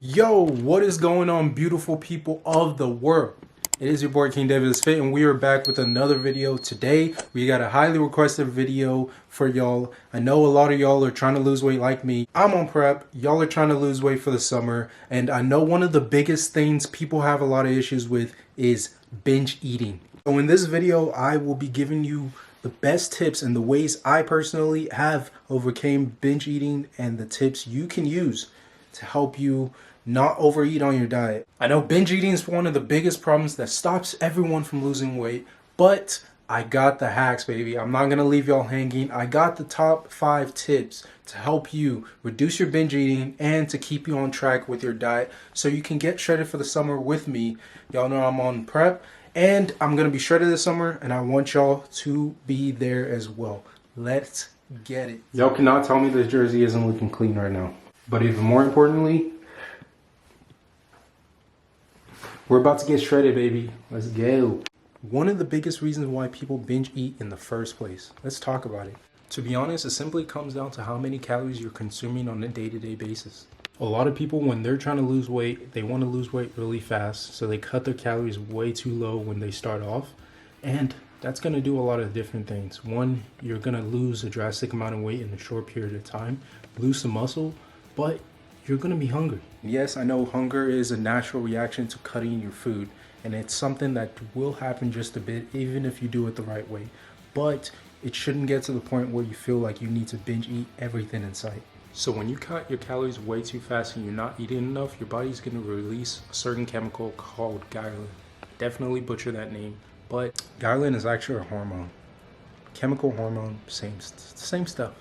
Yo, what is going on, beautiful people of the world? It is your boy King David is Fit, and we are back with another video. Today we got a highly requested video for y'all. I know a lot of y'all are trying to lose weight like me. I'm on prep, y'all are trying to lose weight for the summer, and I know one of the biggest things people have a lot of issues with is binge eating. So in this video I will be giving you the best tips and the ways I personally have overcame binge eating and the tips you can use to help you not overeat on your diet. I know binge eating is one of the biggest problems that stops everyone from losing weight, but I got the hacks, baby. I'm not gonna leave y'all hanging. I got the top 5 tips to help you reduce your binge eating and to keep you on track with your diet so you can get shredded for the summer with me. Y'all know I'm on prep and I'm gonna be shredded this summer, and I want y'all to be there as well. Let's get it. Y'all cannot tell me this jersey isn't looking clean right now. But even more importantly, we're about to get shredded, baby. Let's go. One of the biggest reasons why people binge eat in the first place. Let's talk about it. To be honest, it simply comes down to how many calories you're consuming on a day-to-day basis. A lot of people, when they're trying to lose weight, they want to lose weight really fast, so they cut their calories way too low when they start off. And that's going to do a lot of different things. One, you're going to lose a drastic amount of weight in a short period of time, lose some muscle, but you're going to be hungry. Yes, I know hunger is a natural reaction to cutting your food, and it's something that will happen just a bit even if you do it the right way. But it shouldn't get to the point where you feel like you need to binge eat everything in sight. So when you cut your calories way too fast and you're not eating enough, your body's going to release a certain chemical called ghrelin. Definitely butcher that name, but ghrelin is actually a hormone. Chemical hormone, same stuff.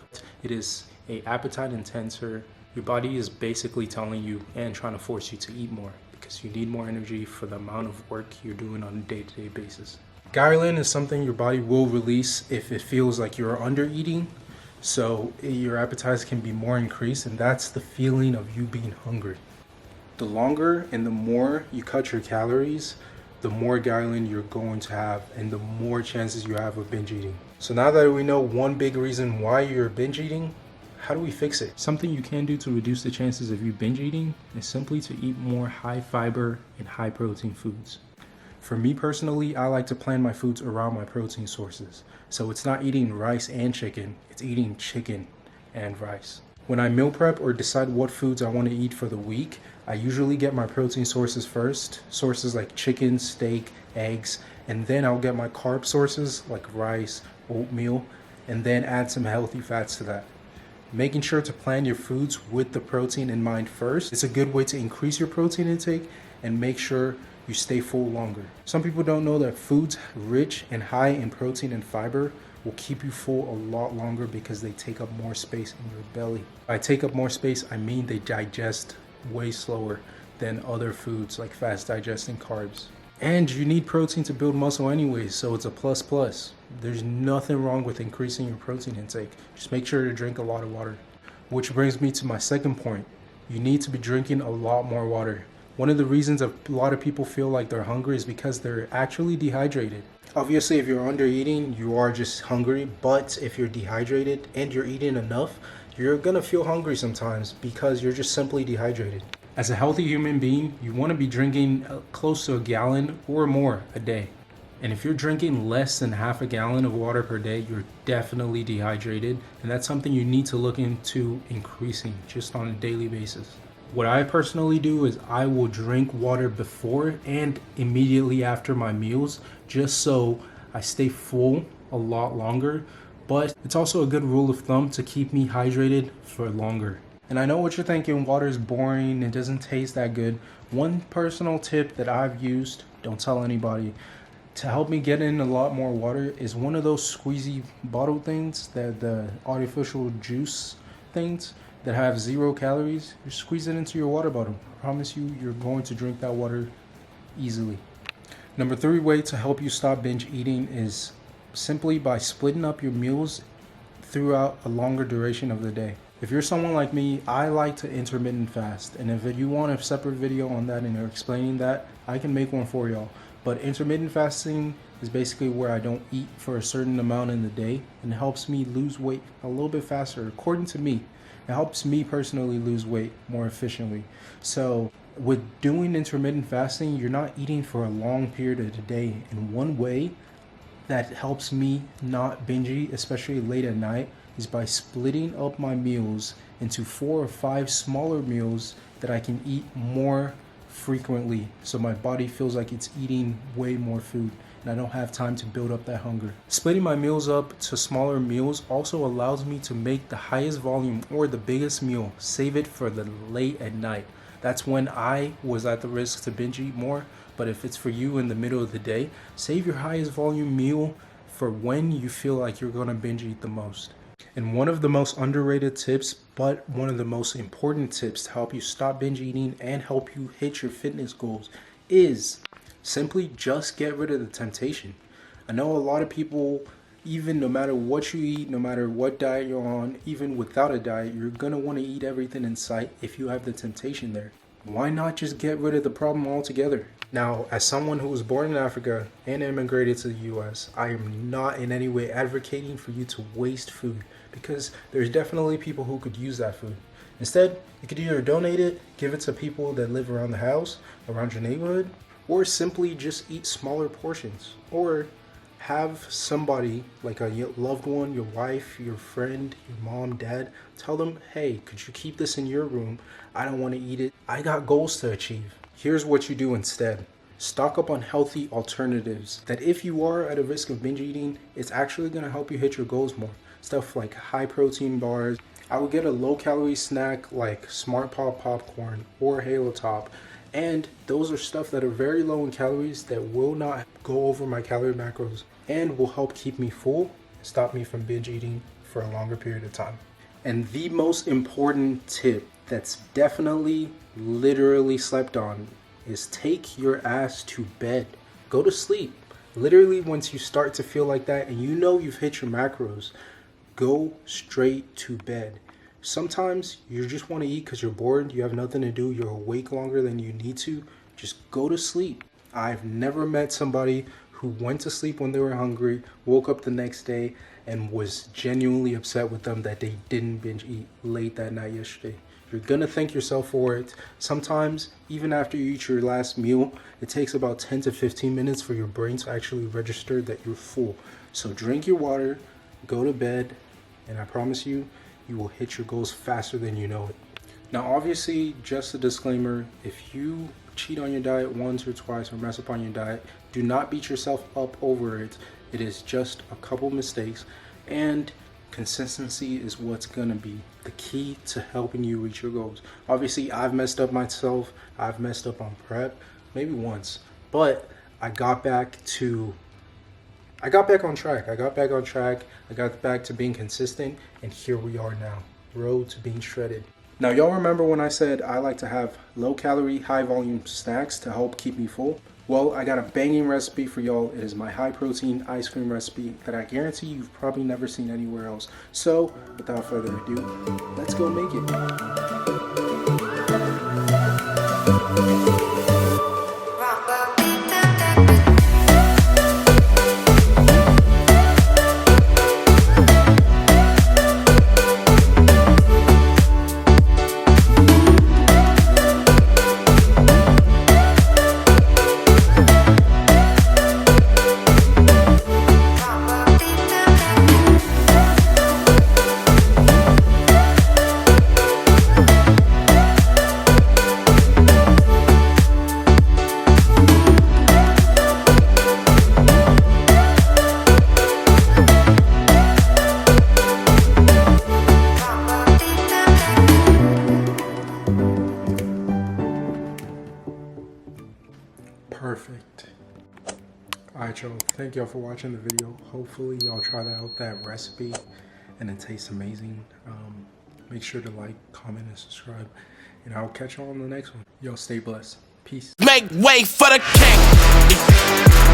It is a appetite intenser. Your body is basically telling you and trying to force you to eat more because you need more energy for the amount of work you're doing on a day-to-day basis. Ghrelin is something your body will release if it feels like you're under eating, so your appetite can be more increased, and that's the feeling of you being hungry. The longer and the more you cut your calories, the more ghrelin you're going to have and the more chances you have of binge eating. So now that we know one big reason why you're binge eating, how do we fix it? Something you can do to reduce the chances of you binge eating is simply to eat more high fiber and high protein foods. For me personally, I like to plan my foods around my protein sources. So it's not eating rice and chicken, it's eating chicken and rice. When I meal prep or decide what foods I want to eat for the week, I usually get my protein sources first, sources like chicken, steak, eggs, and then I'll get my carb sources like rice, oatmeal, and then add some healthy fats to that. Making sure to plan your foods with the protein in mind first. It's a good way to increase your protein intake and make sure you stay full longer. Some people don't know that foods rich and high in protein and fiber will keep you full a lot longer because they take up more space in your belly. By take up more space, I mean they digest way slower than other foods like fast digesting carbs. And you need protein to build muscle anyways, so it's a plus plus. There's nothing wrong with increasing your protein intake. Just make sure to drink a lot of water. Which brings me to my second point. You need to be drinking a lot more water. One of the reasons a lot of people feel like they're hungry is because they're actually dehydrated. Obviously, if you're under eating, you are just hungry, but if you're dehydrated and you're eating enough, you're gonna feel hungry sometimes because you're just simply dehydrated. As a healthy human being, you want to be drinking close to a gallon or more a day. And if you're drinking less than half a gallon of water per day, you're definitely dehydrated. And that's something you need to look into increasing just on a daily basis. What I personally do is I will drink water before and immediately after my meals, just so I stay full a lot longer. But it's also a good rule of thumb to keep me hydrated for longer. And I know what you're thinking, water is boring, it doesn't taste that good. One personal tip that I've used, don't tell anybody, to help me get in a lot more water is one of those squeezy bottle things, the artificial juice things that have 0 calories. You squeeze it into your water bottle. I promise you, you're going to drink that water easily. Number 3 way to help you stop binge eating is simply by splitting up your meals throughout a longer duration of the day. If you're someone like me, I like to intermittent fast, and if you want a separate video on that and you're explaining that, I can make one for y'all. But intermittent fasting is basically where I don't eat for a certain amount in the day, and it helps me lose weight a little bit faster, according to me. It helps me personally lose weight more efficiently. So with doing intermittent fasting, you're not eating for a long period of the day. And one way that helps me not binge eat, especially late at night, is by splitting up my meals into 4 or 5 smaller meals that I can eat more frequently, so my body feels like it's eating way more food and I don't have time to build up that hunger. Splitting my meals up to smaller meals also allows me to make the highest volume or the biggest meal, save it for the late at night. That's when I was at the risk to binge eat more, but if it's for you in the middle of the day, save your highest volume meal for when you feel like you're gonna binge eat the most. And one of the most underrated tips, but one of the most important tips to help you stop binge eating and help you hit your fitness goals is simply just get rid of the temptation. I know a lot of people, even no matter what you eat, no matter what diet you're on, even without a diet, you're gonna wanna eat everything in sight if you have the temptation there. Why not just get rid of the problem altogether? Now, as someone who was born in Africa and immigrated to the US, I am not in any way advocating for you to waste food, because there's definitely people who could use that food. Instead, you could either donate it, give it to people that live around the house, around your neighborhood, or simply just eat smaller portions. Or have somebody, like a loved one, your wife, your friend, your mom, dad, tell them, hey, could you keep this in your room? I don't want to eat it. I got goals to achieve. Here's what you do instead. Stock up on healthy alternatives that if you are at a risk of binge eating, it's actually going to help you hit your goals more. Stuff like high protein bars. I would get a low calorie snack like Smart Pop popcorn or Halo Top. And those are stuff that are very low in calories that will not go over my calorie macros and will help keep me full, stop me from binge eating for a longer period of time. And the most important tip that's definitely literally slept on is take your ass to bed. Go to sleep. Literally, once you start to feel like that and you know you've hit your macros, go straight to bed. Sometimes you just want to eat because you're bored, you have nothing to do, you're awake longer than you need to. Just go to sleep. I've never met somebody who went to sleep when they were hungry, woke up the next day, and was genuinely upset with them that they didn't binge eat late that night yesterday. You're gonna thank yourself for it. Sometimes, even after you eat your last meal, it takes about 10 to 15 minutes for your brain to actually register that you're full. So drink your water, go to bed, and I promise you, you will hit your goals faster than you know it. Now, obviously, just a disclaimer, if you cheat on your diet once or twice or mess up on your diet, do not beat yourself up over it. It is just a couple mistakes, and consistency is what's gonna be the key to helping you reach your goals. Obviously, I've messed up myself. I've messed up on prep, maybe once, but I got back on track. I got back to being consistent, and here we are now, road to being shredded. Now, y'all remember when I said I like to have low calorie, high volume snacks to help keep me full? Well, I got a banging recipe for y'all. It is my high protein ice cream recipe that I guarantee you've probably never seen anywhere else. So, without further ado, let's go make it. Perfect. Alright, y'all, thank y'all for watching the video. Hopefully y'all try out that recipe and it tastes amazing. Make sure to like, comment, and subscribe, and I'll catch y'all on the next one. Y'all stay blessed. Peace. Make way for the king.